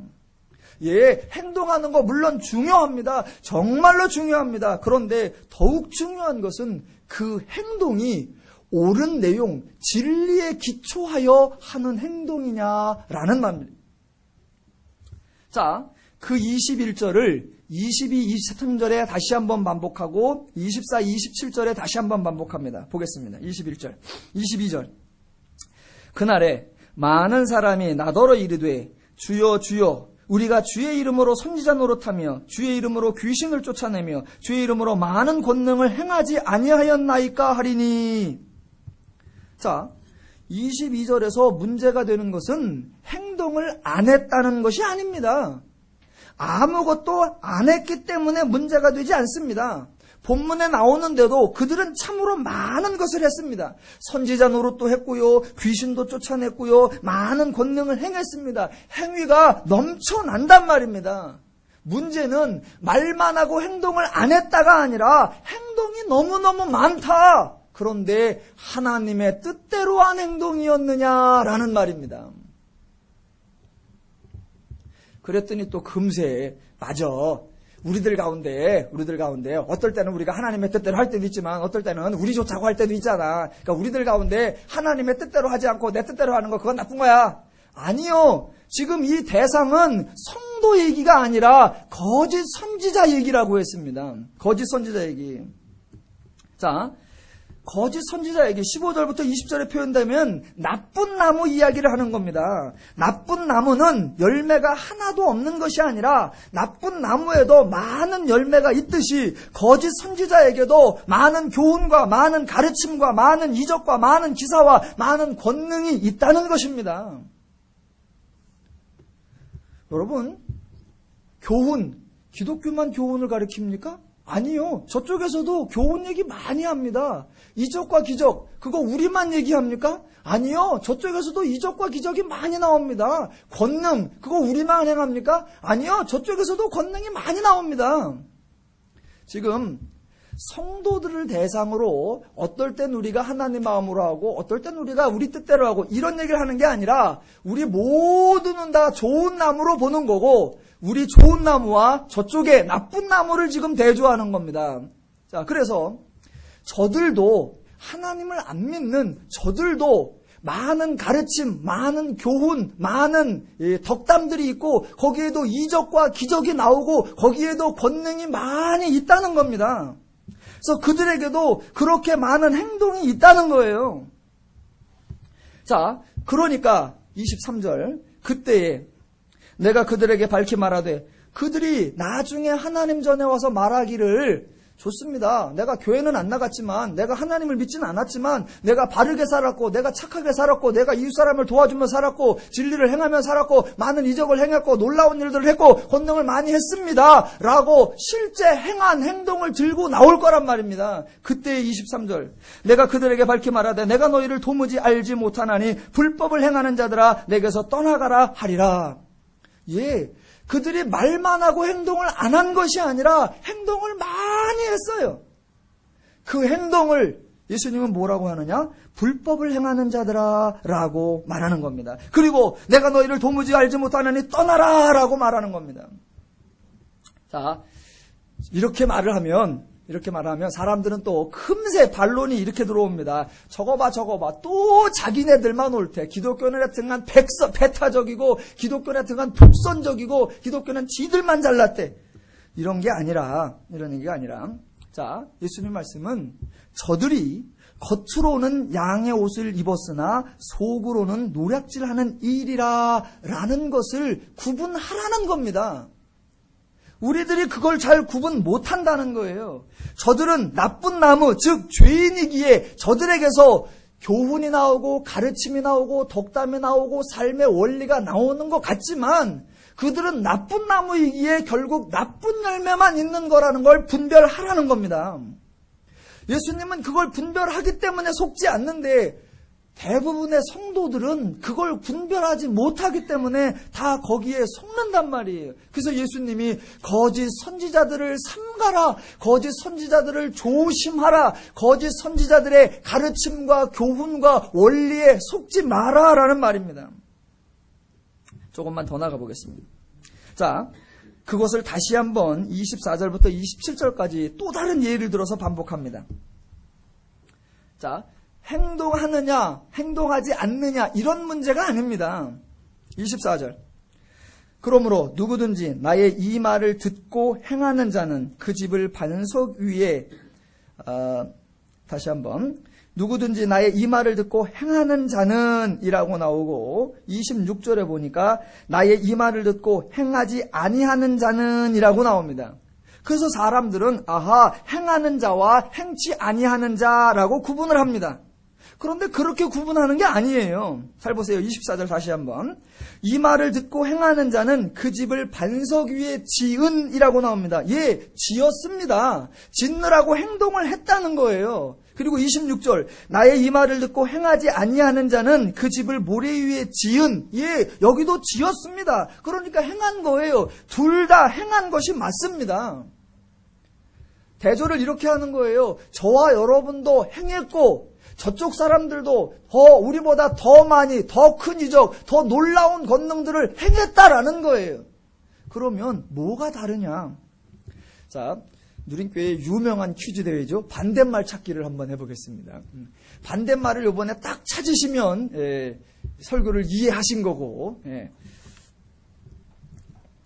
예, 행동하는 거 물론 중요합니다. 정말로 중요합니다. 그런데 더욱 중요한 것은 그 행동이 옳은 내용, 진리에 기초하여 하는 행동이냐라는 말입니다. 자, 그 21절을 22, 23절에 다시 한번 반복하고 24, 27절에 다시 한번 반복합니다. 보겠습니다. 21절, 22절. 그날에 많은 사람이 나더러 이르되 주여 주여 우리가 주의 이름으로 선지자 노릇하며 주의 이름으로 귀신을 쫓아내며 주의 이름으로 많은 권능을 행하지 아니하였나이까 하리니. 자, 22절에서 문제가 되는 것은 행동을 안 했다는 것이 아닙니다. 아무것도 안 했기 때문에 문제가 되지 않습니다. 본문에 나오는데도 그들은 참으로 많은 것을 했습니다. 선지자 노릇도 했고요, 귀신도 쫓아냈고요, 많은 권능을 행했습니다. 행위가 넘쳐난단 말입니다. 문제는 말만 하고 행동을 안 했다가 아니라 행동이 너무너무 많다. 그런데 하나님의 뜻대로 한 행동이었느냐라는 말입니다. 그랬더니 또 금세 맞아. 우리들 가운데 어떨 때는 우리가 하나님의 뜻대로 할 때도 있지만 어떨 때는 우리 좋다고 할 때도 있잖아. 그러니까 우리들 가운데 하나님의 뜻대로 하지 않고 내 뜻대로 하는 거 그건 나쁜 거야. 아니요. 지금 이 대상은 성도 얘기가 아니라 거짓 선지자 얘기라고 했습니다. 거짓 선지자 얘기. 자, 거짓 선지자 얘기 15절부터 20절에 표현되면 나쁜 나무 이야기를 하는 겁니다. 나쁜 나무는 열매가 하나도 없는 것이 아니라 나쁜 나무에도 많은 열매가 있듯이 거짓 선지자에게도 많은 교훈과 많은 가르침과 많은 이적과 많은 기사와 많은 권능이 있다는 것입니다. 여러분, 교훈, 기독교만 교훈을 가르칩니까? 아니요. 저쪽에서도 교훈 얘기 많이 합니다. 이적과 기적, 그거 우리만 얘기합니까? 아니요. 저쪽에서도 이적과 기적이 많이 나옵니다. 권능, 그거 우리만 행합니까? 아니요. 저쪽에서도 권능이 많이 나옵니다. 지금 성도들을 대상으로 어떨 땐 우리가 하나님 마음으로 하고 어떨 땐 우리가 우리 뜻대로 하고 이런 얘기를 하는 게 아니라 우리 모두는 다 좋은 나무로 보는 거고 우리 좋은 나무와 저쪽에 나쁜 나무를 지금 대조하는 겁니다. 자, 그래서 저들도 하나님을 안 믿는 저들도 많은 가르침, 많은 교훈, 많은 덕담들이 있고 거기에도 이적과 기적이 나오고 거기에도 권능이 많이 있다는 겁니다. 그래서 그들에게도 그렇게 많은 행동이 있다는 거예요. 자, 그러니까 23절 그때에 내가 그들에게 밝히 말하되 그들이 나중에 하나님 전에 와서 말하기를 좋습니다. 내가 교회는 안 나갔지만 내가 하나님을 믿지는 않았지만 내가 바르게 살았고 내가 착하게 살았고 내가 이웃 사람을 도와주며 살았고 진리를 행하며 살았고 많은 이적을 행했고 놀라운 일들을 했고 권능을 많이 했습니다. 라고 실제 행한 행동을 들고 나올 거란 말입니다. 그때 23절 내가 그들에게 밝히 말하되 내가 너희를 도무지 알지 못하나니 불법을 행하는 자들아 내게서 떠나가라 하리라. 예, 그들이 말만 하고 행동을 안 한 것이 아니라 행동을 많이 했어요. 그 행동을 예수님은 뭐라고 하느냐? 불법을 행하는 자들아 라고 말하는 겁니다. 그리고 내가 너희를 도무지 알지 못하느니 떠나라 라고 말하는 겁니다. 자, 이렇게 말을 하면 사람들은 또 금세 반론이 이렇게 들어옵니다. 저거 봐. 또 자기네들만 옳대. 기독교는 하여튼간 배타적이고 기독교는 하여튼간 독선적이고 기독교는 지들만 잘났대. 이런 얘기가 아니라 자, 예수님 말씀은 저들이 겉으로는 양의 옷을 입었으나 속으로는 노략질하는 일이라 라는 것을 구분하라는 겁니다. 우리들이 그걸 잘 구분 못한다는 거예요. 저들은 나쁜 나무, 즉 죄인이기에 저들에게서 교훈이 나오고 가르침이 나오고 덕담이 나오고 삶의 원리가 나오는 것 같지만 그들은 나쁜 나무이기에 결국 나쁜 열매만 있는 거라는 걸 분별하라는 겁니다. 예수님은 그걸 분별하기 때문에 속지 않는데 대부분의 성도들은 그걸 분별하지 못하기 때문에 다 거기에 속는단 말이에요. 그래서 예수님이 거짓 선지자들을 삼가라, 거짓 선지자들을 조심하라, 거짓 선지자들의 가르침과 교훈과 원리에 속지 마라라는 말입니다. 조금만 더 나가 보겠습니다. 자, 그것을 다시 한번 24절부터 27절까지 또 다른 예를 들어서 반복합니다. 자, 행동하느냐, 행동하지 않느냐 이런 문제가 아닙니다. 24절 그러므로 누구든지 나의 이 말을 듣고 행하는 자는 그 집을 반석 위에 다시 한번 누구든지 나의 이 말을 듣고 행하는 자는 이라고 나오고 26절에 보니까 나의 이 말을 듣고 행하지 아니하는 자는 이라고 나옵니다. 그래서 사람들은 행하는 자와 행치 아니하는 자라고 구분을 합니다. 그런데 그렇게 구분하는 게 아니에요. 잘 보세요. 24절 다시 한번. 이 말을 듣고 행하는 자는 그 집을 반석 위에 지은이라고 나옵니다. 예, 지었습니다. 짓느라고 행동을 했다는 거예요. 그리고 26절 나의 이 말을 듣고 행하지 아니하는 자는 그 집을 모래 위에 지은. 예, 여기도 지었습니다. 그러니까 행한 거예요. 둘 다 행한 것이 맞습니다. 대조를 이렇게 하는 거예요. 저와 여러분도 행했고 저쪽 사람들도 우리보다 더 많이, 더 큰 이적, 더 놀라운 권능들을 행했다라는 거예요. 그러면 뭐가 다르냐? 자, 누린교회의 유명한 퀴즈 대회죠. 반대말 찾기를 한번 해보겠습니다. 반대말을 이번에 딱 찾으시면 설교를 이해하신 거고.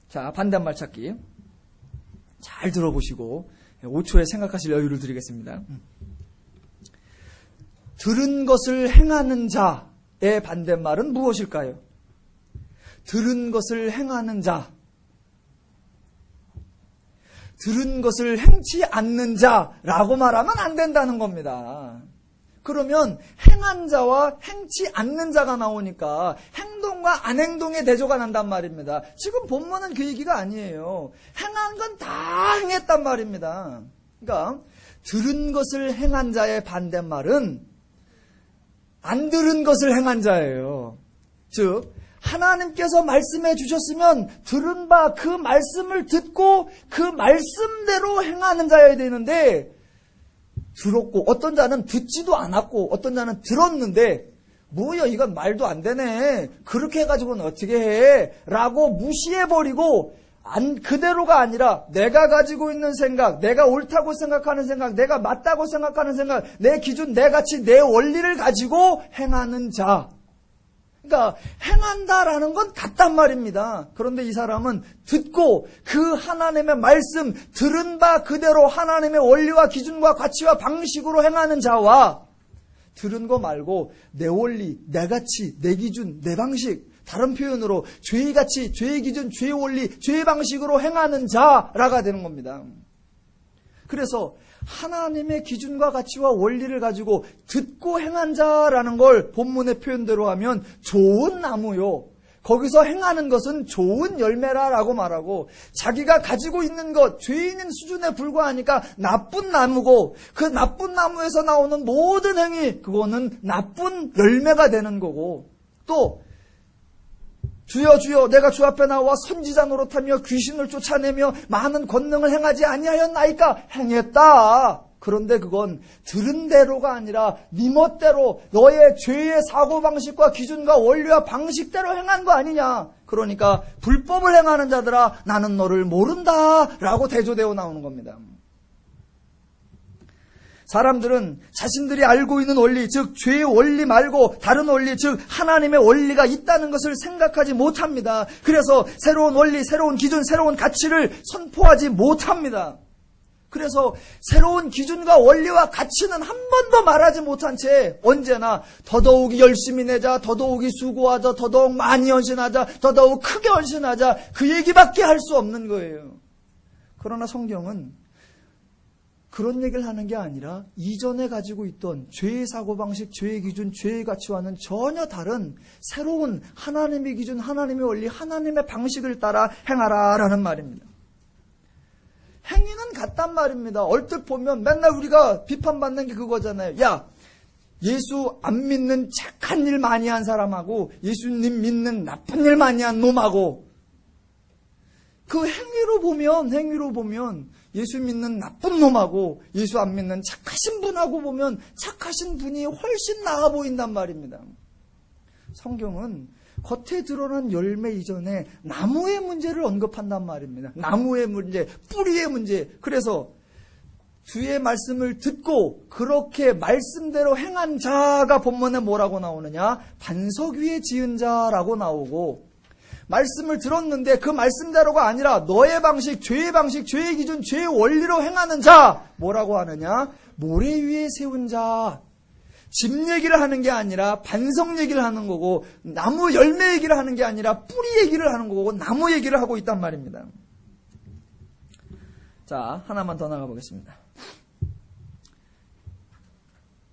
자, 반대말 찾기 잘 들어보시고 5초에 생각하실 여유를 드리겠습니다. 들은 것을 행하는 자의 반대말은 무엇일까요? 들은 것을 행하는 자, 들은 것을 행치 않는 자라고 말하면 안 된다는 겁니다. 그러면 행한 자와 행치 않는 자가 나오니까 행동과 안 행동의 대조가 난단 말입니다. 지금 본문은 그 얘기가 아니에요. 행한 건 다 행했단 말입니다. 그러니까 들은 것을 행한 자의 반대말은 안 들은 것을 행한 자예요. 즉 하나님께서 말씀해 주셨으면 들은 바 그 말씀을 듣고 그 말씀대로 행하는 자여야 되는데, 들었고 어떤 자는 듣지도 않았고 어떤 자는 들었는데 뭐야 이건 말도 안 되네, 그렇게 해가지고는 어떻게 해 라고 무시해버리고 그대로가 아니라 내가 가지고 있는 생각, 내가 옳다고 생각하는 생각, 내가 맞다고 생각하는 생각, 내 기준, 내 가치, 내 원리를 가지고 행하는 자. 그러니까 행한다라는 건 같단 말입니다. 그런데 이 사람은 듣고 그 하나님의 말씀, 들은 바 그대로 하나님의 원리와 기준과 가치와 방식으로 행하는 자와 들은 거 말고 내 원리, 내 가치, 내 기준, 내 방식, 다른 표현으로 죄의 가치, 죄의 기준, 죄의 원리, 죄의 방식으로 행하는 자라가 되는 겁니다. 그래서 하나님의 기준과 가치와 원리를 가지고 듣고 행한 자라는 걸 본문의 표현대로 하면 좋은 나무요, 거기서 행하는 것은 좋은 열매라라고 말하고, 자기가 가지고 있는 것, 죄인인 수준에 불과하니까 나쁜 나무고, 그 나쁜 나무에서 나오는 모든 행위, 그거는 나쁜 열매가 되는 거고, 또 주여 주여 내가 주 앞에 나와 선지자 노릇하며 귀신을 쫓아내며 많은 권능을 행하지 아니하였나이까? 행했다. 그런데 그건 들은 대로가 아니라 네 멋대로 너의 죄의 사고방식과 기준과 원리와 방식대로 행한 거 아니냐. 그러니까 불법을 행하는 자들아 나는 너를 모른다 라고 대조되어 나오는 겁니다. 사람들은 자신들이 알고 있는 원리, 즉 죄의 원리 말고 다른 원리, 즉 하나님의 원리가 있다는 것을 생각하지 못합니다. 그래서 새로운 원리, 새로운 기준, 새로운 가치를 선포하지 못합니다. 그래서 새로운 기준과 원리와 가치는 한 번도 말하지 못한 채 언제나 더더욱이 열심히 내자, 더더욱이 수고하자, 더더욱 많이 헌신하자, 더더욱 크게 헌신하자, 그 얘기밖에 할 수 없는 거예요. 그러나 성경은 그런 얘기를 하는 게 아니라 이전에 가지고 있던 죄의 사고방식, 죄의 기준, 죄의 가치와는 전혀 다른 새로운 하나님의 기준, 하나님의 원리, 하나님의 방식을 따라 행하라라는 말입니다. 행위는 같단 말입니다. 얼뜻 보면 맨날 우리가 비판받는 게 그거잖아요. 야, 예수 안 믿는 착한 일 많이 한 사람하고 예수님 믿는 나쁜 일 많이 한 놈하고, 그 행위로 보면 예수 믿는 나쁜 놈하고 예수 안 믿는 착하신 분하고 보면 착하신 분이 훨씬 나아 보인단 말입니다. 성경은 겉에 드러난 열매 이전에 나무의 문제를 언급한단 말입니다. 나무의 문제, 뿌리의 문제. 그래서 주의 말씀을 듣고 그렇게 말씀대로 행한 자가 본문에 뭐라고 나오느냐? 반석 위에 지은 자라고 나오고, 말씀을 들었는데 그 말씀대로가 아니라 너의 방식, 죄의 기준, 죄의 원리로 행하는 자 뭐라고 하느냐? 모래 위에 세운 자. 집 얘기를 하는 게 아니라 반석 얘기를 하는 거고, 나무 열매 얘기를 하는 게 아니라 뿌리 얘기를 하는 거고, 나무 얘기를 하고 있단 말입니다. 자, 하나만 더 나가 보겠습니다.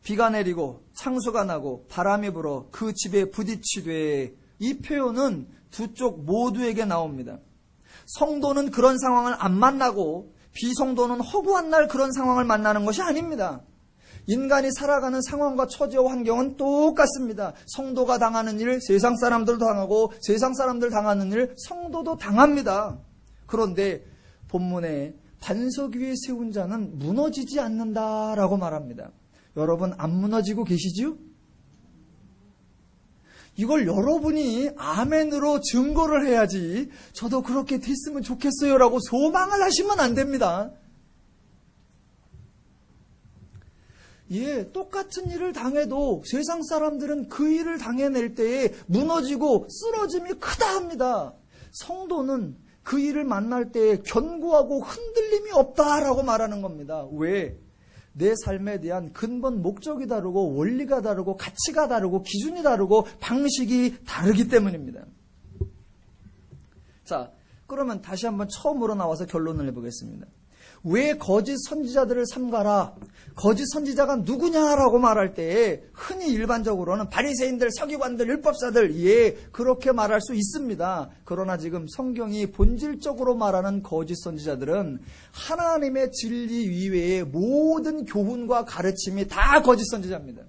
비가 내리고 창수가 나고 바람이 불어 그 집에 부딪히되, 이 표현은 두 쪽 모두에게 나옵니다. 성도는 그런 상황을 안 만나고 비성도는 허구한 날 그런 상황을 만나는 것이 아닙니다. 인간이 살아가는 상황과 처지와 환경은 똑같습니다. 성도가 당하는 일 세상 사람들도 당하고 세상 사람들 당하는 일 성도도 당합니다. 그런데 본문에 반석 위에 세운 자는 무너지지 않는다라고 말합니다. 여러분 안 무너지고 계시지요? 이걸 여러분이 아멘으로 증거를 해야지 저도 그렇게 됐으면 좋겠어요 라고 소망을 하시면 안 됩니다. 똑같은 일을 당해도 세상 사람들은 그 일을 당해낼 때에 무너지고 쓰러짐이 크다 합니다. 성도는 그 일을 만날 때에 견고하고 흔들림이 없다라고 말하는 겁니다. 왜? 내 삶에 대한 근본 목적이 다르고 원리가 다르고 가치가 다르고 기준이 다르고 방식이 다르기 때문입니다. 자, 그러면 다시 한번 처음으로 나와서 결론을 해보겠습니다. 왜 거짓 선지자들을 삼가라? 거짓 선지자가 누구냐라고 말할 때 흔히 일반적으로는 바리새인들, 서기관들, 율법사들 그렇게 말할 수 있습니다. 그러나 지금 성경이 본질적으로 말하는 거짓 선지자들은 하나님의 진리 이외의 모든 교훈과 가르침이 다 거짓 선지자입니다.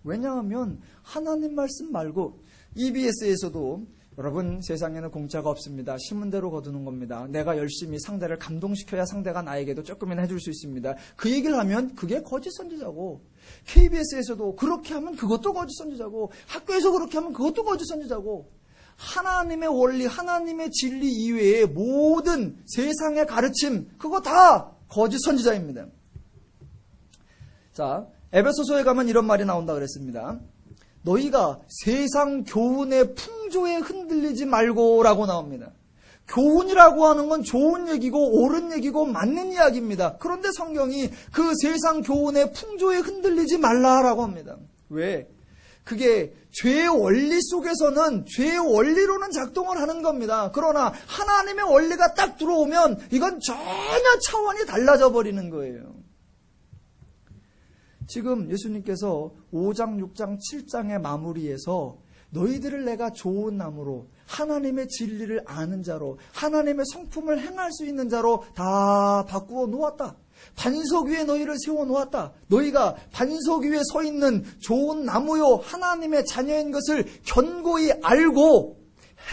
왜냐하면 하나님 말씀 말고 EBS에서도 여러분, 세상에는 공짜가 없습니다. 심은 대로 거두는 겁니다. 내가 열심히 상대를 감동시켜야 상대가 나에게도 조금이나 해줄 수 있습니다. 그 얘기를 하면 그게 거짓 선지자고, KBS에서도 그렇게 하면 그것도 거짓 선지자고, 학교에서 그렇게 하면 그것도 거짓 선지자고, 하나님의 원리, 하나님의 진리 이외의 모든 세상의 가르침, 그거 다 거짓 선지자입니다. 자, 에베소서에 가면 이런 말이 나온다 그랬습니다. 너희가 세상 교훈의 풍조에 흔들리지 말고라고 나옵니다. 교훈이라고 하는 건 좋은 얘기고 옳은 얘기고 맞는 이야기입니다. 그런데 성경이 그 세상 교훈의 풍조에 흔들리지 말라라고 합니다. 왜? 그게 죄의 원리 속에서는 죄의 원리로는 작동을 하는 겁니다. 그러나 하나님의 원리가 딱 들어오면 이건 전혀 차원이 달라져 버리는 거예요. 지금 예수님께서 5장, 6장, 7장의 마무리에서 너희들을 내가 좋은 나무로 하나님의 진리를 아는 자로 하나님의 성품을 행할 수 있는 자로 다 바꾸어 놓았다. 반석 위에 너희를 세워 놓았다. 너희가 반석 위에 서 있는 좋은 나무요 하나님의 자녀인 것을 견고히 알고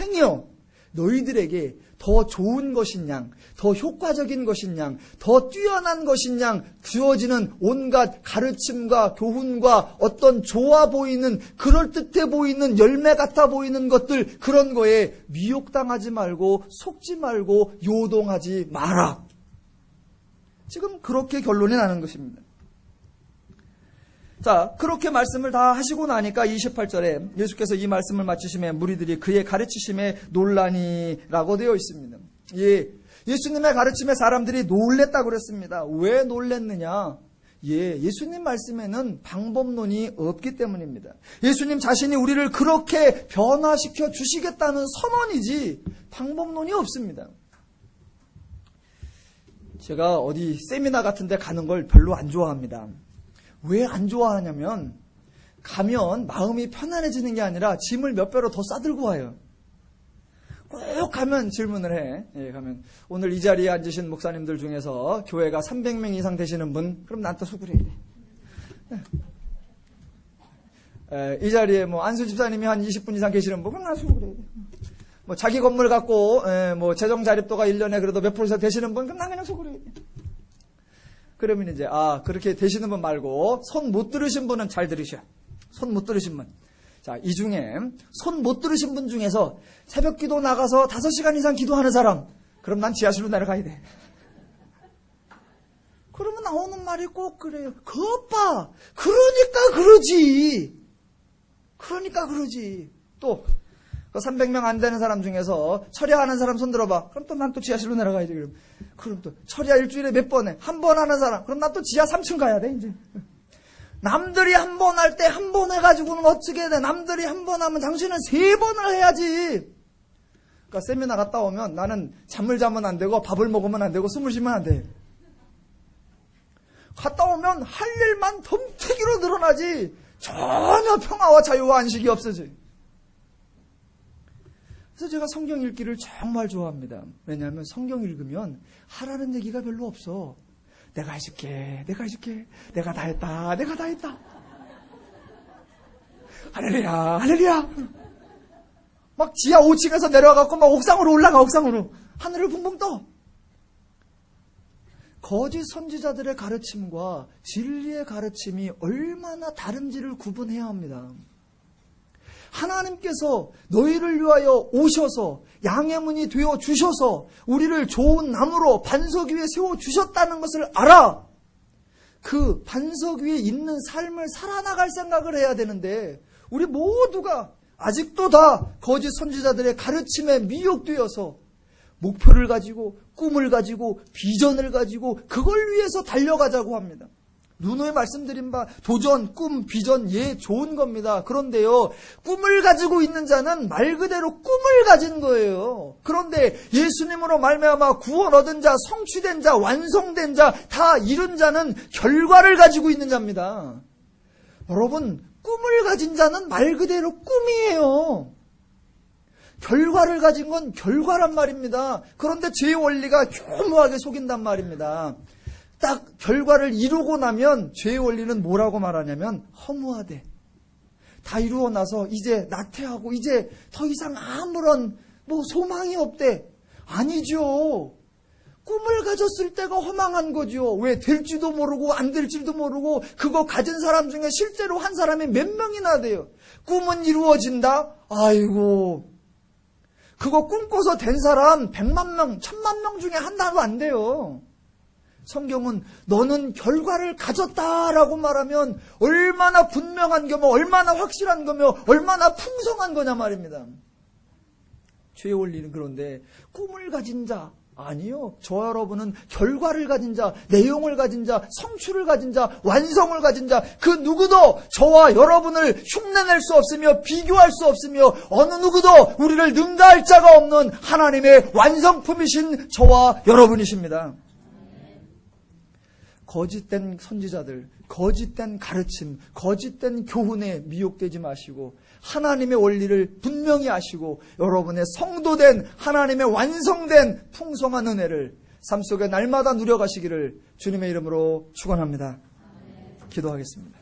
행여 너희들에게 더 좋은 것인 양, 더 효과적인 것인 양, 더 뛰어난 것인 양 주어지는 온갖 가르침과 교훈과 어떤 좋아 보이는 그럴듯해 보이는 열매 같아 보이는 것들 그런 거에 미혹당하지 말고 속지 말고 요동하지 마라. 지금 그렇게 결론이 나는 것입니다. 자, 그렇게 말씀을 다 하시고 나니까 28절에 예수께서 이 말씀을 마치심에 무리들이 그의 가르치심에 논란이라고 되어 있습니다. 예수님의 가르침에 사람들이 놀랬다고 그랬습니다. 왜 놀랬느냐? 예수님 말씀에는 방법론이 없기 때문입니다. 예수님 자신이 우리를 그렇게 변화시켜 주시겠다는 선언이지 방법론이 없습니다. 제가 어디 세미나 같은 데 가는 걸 별로 안 좋아합니다. 왜 안 좋아하냐면 가면 마음이 편안해지는 게 아니라 짐을 몇 배로 더 싸들고 와요. 꼭 가면 질문을 해. 가면 오늘 이 자리에 앉으신 목사님들 중에서 교회가 300명 이상 되시는 분, 그럼 나한테 수그려야 돼. 이 자리에 뭐 안수 집사님이 한 20분 이상 계시는 분, 그럼 나 수그려야 돼. 뭐 자기 건물 갖고 뭐 재정 자립도가 1년에 그래도 몇 프로 되시는 분, 그럼 나 그냥 수그려야 돼. 그러면 이제 그렇게 되시는 분 말고 손 못 들으신 분은 잘 들으셔. 손 못 들으신 분. 자, 이 중에 손 못 들으신 분 중에서 새벽 기도 나가서 5시간 이상 기도하는 사람, 그럼 난 지하실로 내려가야 돼. 그러면 나오는 말이 꼭 그래요. 그것봐. 그러니까 그러지. 또 300명 안 되는 사람 중에서 철야하는 사람 손 들어봐. 그럼 또 난 또 지하실로 내려가야지. 그럼 또 철야 일주일에 몇 번 해? 한 번 하는 사람. 그럼 난 또 지하 3층 가야 돼, 이제. 남들이 한 번 할 때 한 번 해가지고는 어떻게 해? 남들이 한 번 하면 당신은 3번을 해야지. 그러니까 세미나 갔다 오면 나는 잠을 자면 안 되고 밥을 먹으면 안 되고 숨을 쉬면 안 돼. 갔다 오면 할 일만 덤태기로 늘어나지 전혀 평화와 자유와 안식이 없어지. 그래서 제가 성경 읽기를 정말 좋아합니다. 왜냐하면 성경 읽으면 하라는 얘기가 별로 없어. 내가 해줄게. 내가 다 했다. 할렐루야. 막 지하 5층에서 내려와갖고 막 옥상으로 올라가, 옥상으로. 하늘을 붕붕 떠. 거짓 선지자들의 가르침과 진리의 가르침이 얼마나 다른지를 구분해야 합니다. 하나님께서 너희를 위하여 오셔서 양의 문이 되어 주셔서 우리를 좋은 나무로 반석 위에 세워 주셨다는 것을 알아. 그 반석 위에 있는 삶을 살아나갈 생각을 해야 되는데 우리 모두가 아직도 다 거짓 선지자들의 가르침에 미혹되어서 목표를 가지고 꿈을 가지고 비전을 가지고 그걸 위해서 달려가자고 합니다. 누누이 말씀드린 바 도전, 꿈, 비전 좋은 겁니다. 그런데요, 꿈을 가지고 있는 자는 말 그대로 꿈을 가진 거예요. 그런데 예수님으로 말미암아 구원 얻은 자, 성취된 자, 완성된 자, 다 이룬 자는 결과를 가지고 있는 자입니다. 여러분, 꿈을 가진 자는 말 그대로 꿈이에요. 결과를 가진 건 결과란 말입니다. 그런데 죄의 원리가 교묘하게 속인단 말입니다. 딱 결과를 이루고 나면 죄의 원리는 뭐라고 말하냐면 허무하대. 다 이루고 나서 이제 나태하고 이제 더 이상 아무런 소망이 없대. 아니죠. 꿈을 가졌을 때가 허망한 거죠. 왜? 될지도 모르고 안 될지도 모르고 그거 가진 사람 중에 실제로 한 사람이 몇 명이나 돼요. 꿈은 이루어진다? 아이고. 그거 꿈꿔서 된 사람 100만 명, 1000만 명 중에 하나도 안 돼요. 성경은 너는 결과를 가졌다라고 말하면 얼마나 분명한 거며 얼마나 확실한 거며 얼마나 풍성한 거냐 말입니다. 죄의 원리는 그런데 꿈을 가진 자 아니요. 저 여러분은 결과를 가진 자, 내용을 가진 자, 성취를 가진 자, 완성을 가진 자, 그 누구도 저와 여러분을 흉내낼 수 없으며 비교할 수 없으며 어느 누구도 우리를 능가할 자가 없는 하나님의 완성품이신 저와 여러분이십니다. 거짓된 선지자들, 거짓된 가르침, 거짓된 교훈에 미혹되지 마시고 하나님의 원리를 분명히 아시고 여러분의 성도된 하나님의 완성된 풍성한 은혜를 삶 속에 날마다 누려가시기를 주님의 이름으로 축원합니다. 기도하겠습니다.